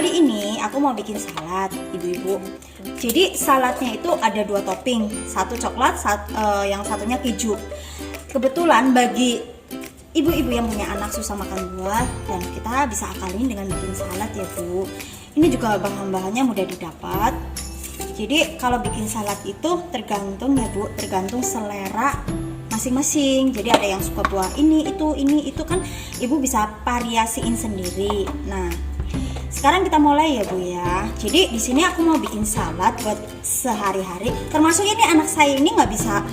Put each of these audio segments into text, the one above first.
kali ini aku mau bikin salad, ibu-ibu. Jadi saladnya itu ada 2 topping, satu coklat, yang satunya keju. Kebetulan bagi ibu-ibu yang punya anak susah makan buah, dan kita bisa akalin dengan bikin salad ya Bu. Ini juga bahan-bahannya mudah didapat. Jadi kalau bikin salad itu tergantung ya Bu, tergantung selera masing-masing. Jadi ada yang suka buah ini itu kan ibu bisa variasiin sendiri. Nah, sekarang kita mulai ya Bu ya. Jadi di sini aku mau bikin salad buat sehari-hari. Termasuk ini anak saya ini nggak bisa,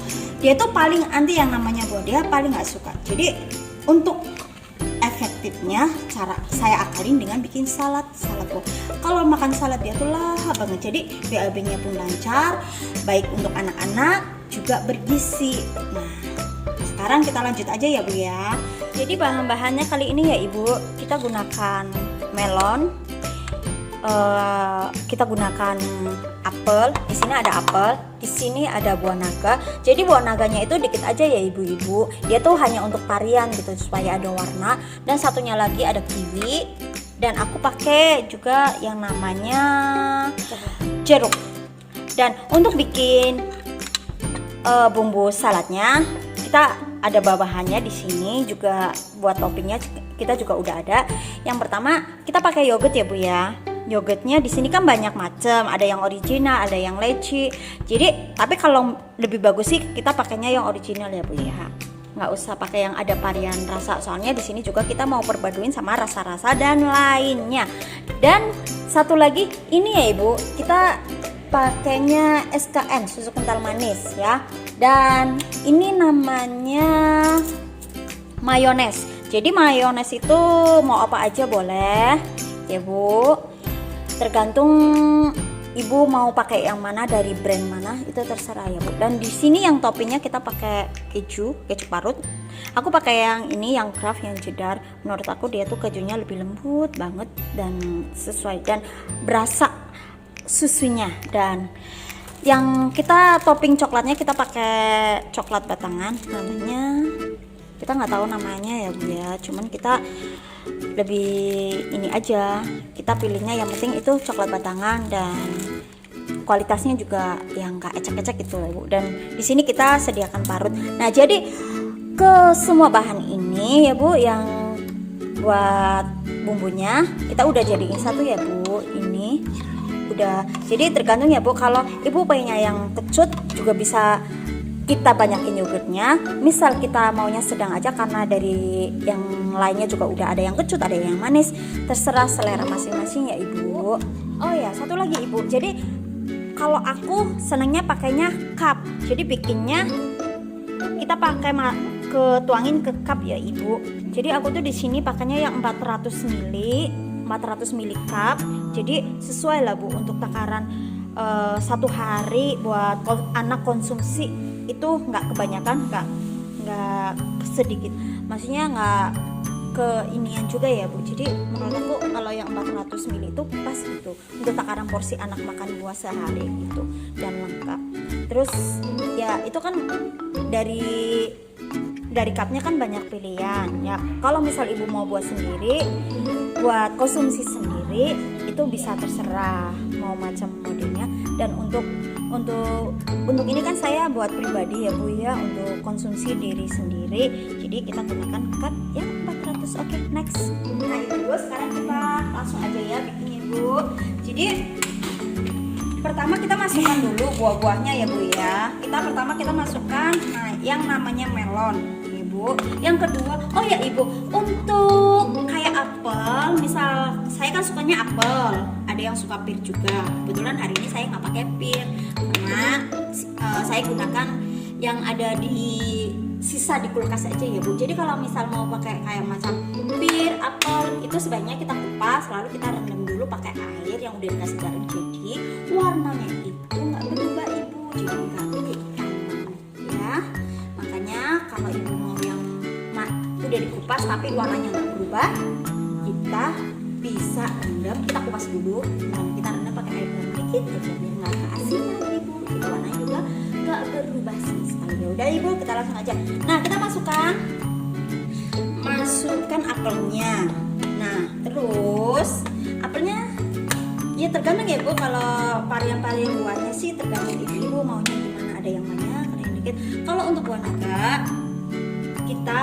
dia tuh paling anti yang namanya buah, dia paling nggak suka. Jadi untuk efektifnya cara saya akalin dengan bikin salad Bu. Kalau makan salad dia tuh lahap banget. Jadi BAB-nya pun lancar, baik untuk anak-anak juga bergizi. Nah, sekarang kita lanjut aja ya Bu ya. Jadi bahan-bahannya kali ini ya Ibu, kita gunakan melon, kita gunakan apel. Di sini ada apel, di sini ada buah naga. Jadi buah naganya itu dikit aja ya ibu-ibu. Dia tuh hanya untuk varian gitu supaya ada warna. Dan satunya lagi ada kiwi. Dan aku pakai juga yang namanya jeruk. Dan untuk bikin bumbu saladnya, kita ada bahannya di sini juga, buat toppingnya kita juga udah ada. Yang pertama kita pakai yogurt ya Bu ya. Yogurtnya di sini kan banyak macam, ada yang original, ada yang leci. Jadi, tapi kalau lebih bagus sih kita pakainya yang original ya Bu ya. Nggak usah pakai yang ada varian rasa. Soalnya di sini juga kita mau perpaduin sama rasa-rasa dan lainnya. Dan satu lagi ini ya Ibu, kita pakainya SKN, susu kental manis ya. Dan ini namanya mayones. Jadi mayones itu mau apa aja boleh ya Bu. Tergantung ibu mau pakai yang mana, dari brand mana itu terserah ya Bu. Dan di sini yang toppingnya kita pakai keju parut. Aku pakai yang ini, yang Kraft, yang cheddar. Menurut aku dia tuh kejunya lebih lembut banget dan sesuai, dan berasa susunya. Dan yang kita topping coklatnya kita pakai coklat batangan, namanya kita nggak tahu namanya ya Bu ya. Cuman kita lebih ini aja, kita pilihnya yang penting itu coklat batangan dan kualitasnya juga yang nggak ecek-ecek gitu ya Bu. Dan di sini kita sediakan parut. Nah, jadi ke semua bahan ini ya Bu, yang buat bumbunya kita udah jadiin satu ya Bu. Ini udah, jadi tergantung ya Bu. Kalau ibu pengennya yang kecut juga bisa kita banyakin yogurtnya. Misal kita maunya sedang aja karena dari yang lainnya juga udah ada yang kecut, ada yang manis. Terserah selera masing-masing ya Ibu. Oh ya, satu lagi Ibu. Jadi kalau aku senangnya pakainya cup. Jadi bikinnya kita pakai tuangin ke cup ya Ibu. Jadi aku tuh di sini pakainya yang 400 ml cup. Jadi sesuai lah Bu untuk takaran satu hari buat anak konsumsi. Itu nggak kebanyakan, nggak sedikit, maksudnya nggak ke inian juga ya Bu. Jadi menurut aku kalau yang 400 ml itu pas gitu untuk takaran porsi anak makan buah sehari gitu, dan lengkap. Terus ya itu kan dari cupnya kan banyak pilihan ya. Kalau misal ibu mau buat sendiri, buat konsumsi sendiri, itu bisa terserah mau macam modelnya. Dan untuk ini kan saya buat pribadi ya Bu ya, untuk konsumsi diri sendiri. Jadi kita gunakan cup yang 400. Oke, next. Nah Ibu, sekarang kita langsung aja ya bikin Ibu. Jadi pertama kita masukkan dulu buah-buahnya ya Bu ya. Kita masukkan yang namanya melon Ibu. Yang kedua, oh ya Ibu, untuk kayak apel, misal saya kan sukanya apel, ada yang suka pir juga. Kebetulan hari ini saya nggak pakai pir karena saya gunakan yang ada di sisa di kulkas aja ya Bu. Jadi kalau misal mau pakai kayak macam pir, apel, itu sebaiknya kita kupas lalu kita rendam dulu pakai air yang udah dikasih garam. Jadi warnanya itu nggak berubah Ibu, jadi nggak hitam ya. Makanya kalau Ibu mau yang udah dikupas tapi warnanya nggak berubah, kita bisa rendam, kita kupas dulu dan kita rendam pakai air garam dikit aja biar nggak keasinan Ibu. Itu warnanya juga nggak berubah sama sekali. Ya udah Ibu, kita langsung aja. Nah, kita masukkan apelnya. Nah, terus apelnya Ya tergantung ya Bu, kalau varian-varian buahnya sih tergantung ibu maunya gimana, ada yang banyak, ada yang dikit. Kalau untuk buah naga kita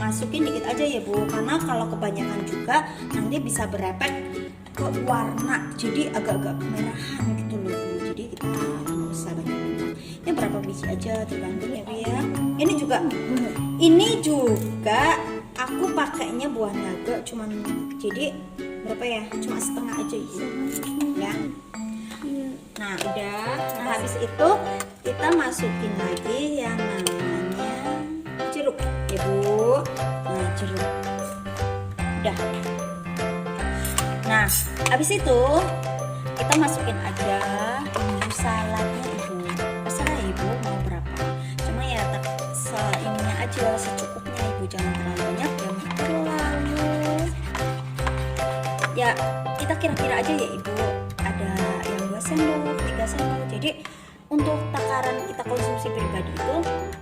masukin dikit aja ya Bu, karena kalau kebanyakan juga nanti bisa berefek ke warna, jadi agak-agak kemerahan gitu loh Bu. Jadi kita nggak usah banyak-banyak. Ini berapa biji aja tergantung ya Bu ya. Ini juga aku pakainya buah naga cuman, jadi berapa ya, cuma setengah aja Ibu ya. Nah udah, nah habis itu kita masukin lagi yang namanya jeruk ya Bu. Nah jeruk udah. Nah habis itu kita masukin aja bumbu saladnya Ibu, terserah Ibu mau berapa, cuma ya seininya aja, secukupnya Ibu, jangan terlalu banyak, jangan terlalu, ya kita kira-kira aja ya Ibu, ada yang 2 sendok, 3 sendok. Jadi untuk takaran kita konsumsi pribadi itu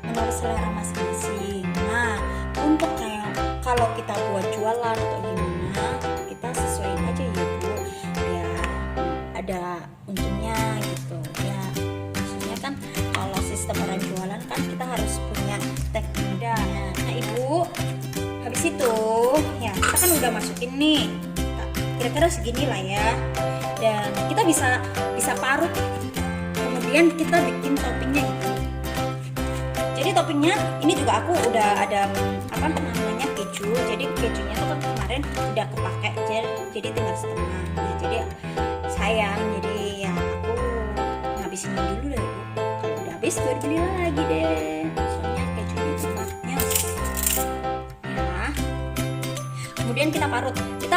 menurut selera masing-masing. Nah untuk kayak kalau kita buat jualan atau gimana, kita sesuaiin aja ya Bu, ya ada untungnya gitu ya. Maksudnya kan kalau sistem orang jualan kan kita harus punya teknik. Nah Ibu, habis itu ya kita kan udah masukin nih kira-kira segini lah ya, dan kita bisa parut, kemudian kita bikin toppingnya gitu. Jadi toppingnya ini juga aku udah ada apa namanya keju, jadi kejunya tuh kan kemarin udah kepake jadi tinggal setengah. Nah, jadi sayang, jadi ya aku ngabisin dulu deh Bu, kalau udah habis baru beli lagi deh, soalnya kejunya itu banyak ya. Kemudian kita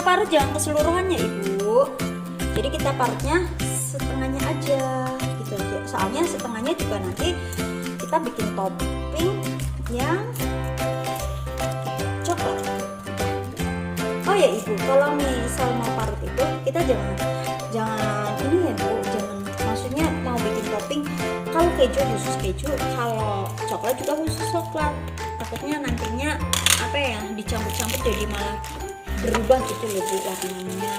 parut jangan keseluruhannya Ibu, jadi kita parutnya setengahnya aja gitu aja, soalnya setengahnya juga nanti kita bikin topping yang coklat. Oh ya Ibu, kalau misal mau parut itu kita jangan ini ya Bu, jangan, maksudnya mau bikin topping kalau keju khusus keju, kalau coklat juga khusus coklat, takutnya nantinya apa ya, dicampur-campur jadi malah berubah gitu loh Bu warnanya,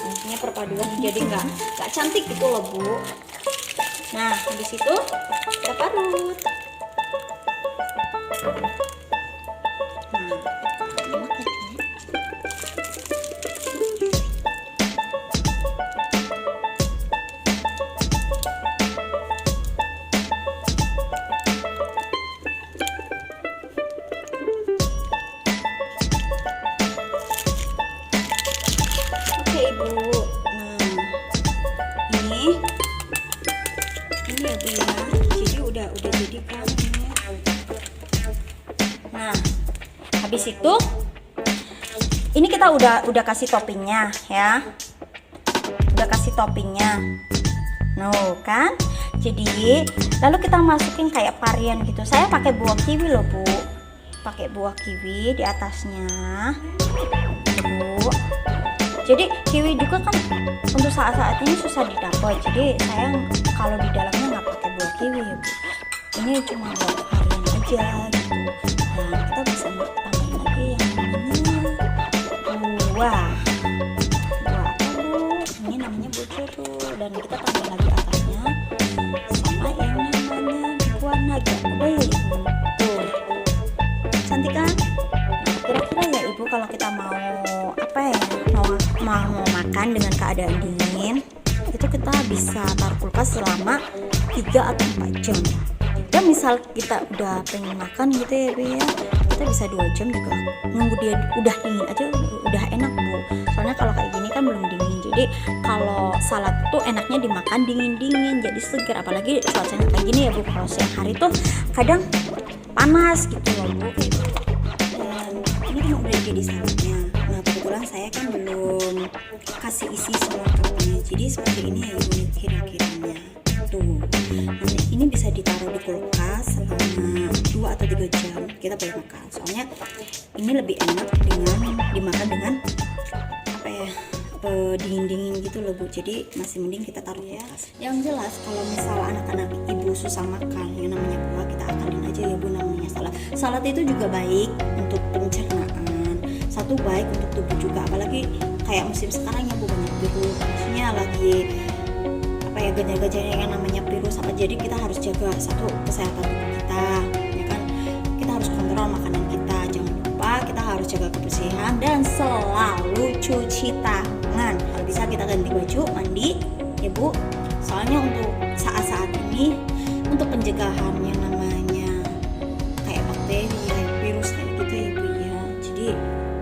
maksudnya perpaduan jadi nggak cantik gitu loh Bu. Nah habis itu kita parut. Oke Ibu, nah ini ya Bu ya, jadi udah jadi kan. Nah habis itu ini kita udah kasih toppingnya ya, udah kasih toppingnya, no kan. Jadi lalu kita masukin kayak varian gitu, saya pakai buah kiwi loh Bu, pakai buah kiwi di atasnya Bu. Jadi kiwi juga kan untuk saat-saat ini susah didapat, jadi saya kalau di dalamnya nggak pakai buah kiwi ya Bu, ini cuma buat varian aja gitu. Nah kita bisa tambahin lagi yang namanya buah apa Bu, ini namanya buah jeruk, dan kita tambahin lagi atasnya sama yang namanya buah naga. Udah ya Ibu, tuh cantik kan. Nah kira-kira ya Ibu, kalau kita mau apa ya, mau makan dengan keadaan dingin itu kita bisa taruh kulkas selama 3 atau 4 jam. Dan misal kita udah pengen makan gitu ya Bu ya, kita bisa 2 jam juga, nunggu dia udah dingin aja udah enak Bu. Soalnya kalau kayak gini kan belum dingin, jadi kalau salad tuh enaknya dimakan dingin-dingin jadi segar, apalagi cuacanya kayak gini ya Bu. Kalau siang hari tuh kadang panas gitu loh Bu. Dan ini kan udah jadi saladnya. Nah kebetulan saya kan belum kasih isi selengkapnya, jadi seperti ini ya Ibu kira-kiranya tuh. Nanti ini bisa ditaruh di kulkas selama 2 atau 3 jam kita boleh makan, soalnya ini lebih enak dengan dimakan dengan apa ya, dingin-dingin gitu loh Bu. Jadi masih mending kita taruh ya. Yang jelas kalau misal anak-anak Ibu susah makan yang namanya buah, kita akalin aja ya Bu namanya salad. Salad itu juga baik untuk pencernaan, satu baik untuk tubuh juga, apalagi kayak musim sekarang ya Bu, banyak virus, maksudnya lagi apa ya, gejala-gejala yang namanya virus apa, jadi kita harus jaga satu kesehatan tubuh kita ya kan, kita harus kontrol makanan kita, jangan lupa kita harus jaga kebersihan dan selalu cuci tangan, kalau bisa kita ganti baju, mandi ya Bu, soalnya untuk saat-saat ini untuk pencegahan yang namanya kayak bakteri, kayak virus kayak gitu ya Bu ya, jadi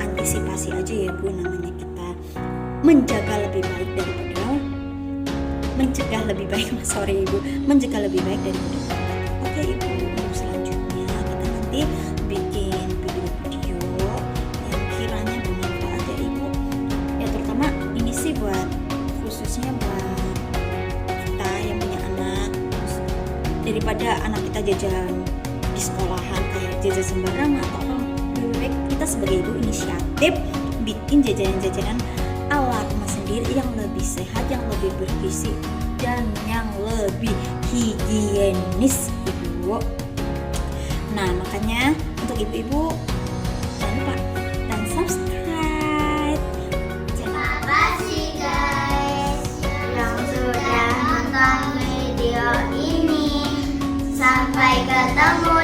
antisipasi aja ya Bu, namanya kita menjaga lebih baik daripada mencegah lebih baik, sorry Ibu, mencegah lebih baik daripada obat. Oke Ibu, untuk selanjutnya kita nanti bikin video-video yang kiranya bermanfaat ya Ibu, ya terutama ini sih buat khususnya buat kita yang punya anak, daripada anak kita jajan di sekolahan kayak jajan sembarangan atau apa, lebih baik kita sebagai ibu inisiatif bikin jajanan-jajanan ala rumah sendiri yang lebih sehat, yang lebih bergizi dan yang lebih higienis Ibu. Nah makanya untuk ibu-ibu jangan lupa dan subscribe. Terima kasih guys yang sudah nonton video ini. Sampai ketemu